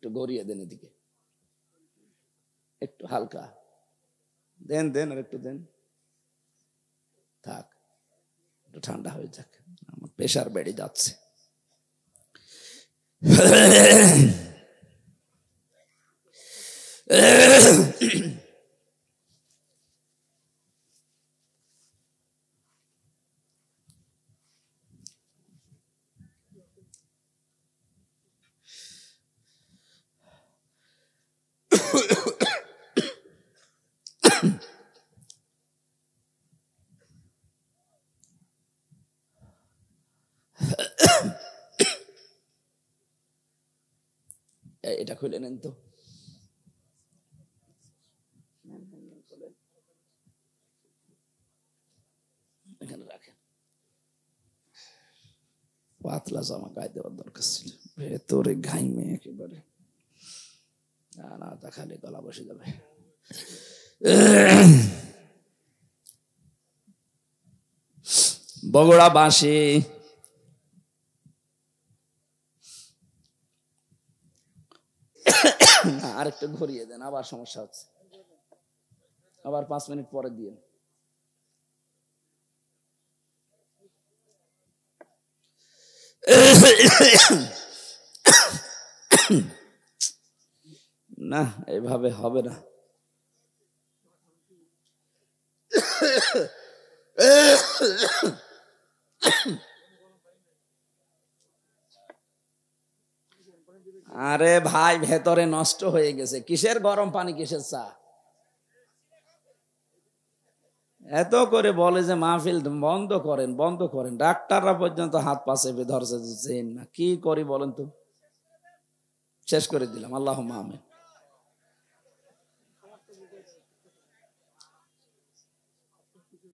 একটু গড়িয়ে দেন এদিকে, একটু হালকা দেন দেন, আর একটু দেন, থাক, একটু ঠান্ডা হয়ে যাক, আমার প্রেশার বেড়ে যাচ্ছে। এটা খুলে নেন তো, এখানে রাখেন। পাতলা জামা গায়ে দেওয়ার দরকার ছিল, ভেতরে ঘাইমে একেবারে, না তা খালি গলা বসে যাবে। বগুড়া বাঁশি, আর একটু ঘুরিয়ে দেন, আবার সমস্যা হচ্ছে, আবার 5 মিনিট পরে দিয়ে। না এভাবে হবে না। আরে ভাই ভেতরে নষ্ট হয়ে গেছে, কিসের গরম পানি, কিসের চা? এত করে বলে যে মাহফিল বন্ধ করেন বন্ধ করেন, ডাক্তাররা পর্যন্ত হাত পা চেপে ধরছে, না কি করি বলেন তো? শেষ করে দিলাম, আল্লাহুম্মা আমিন।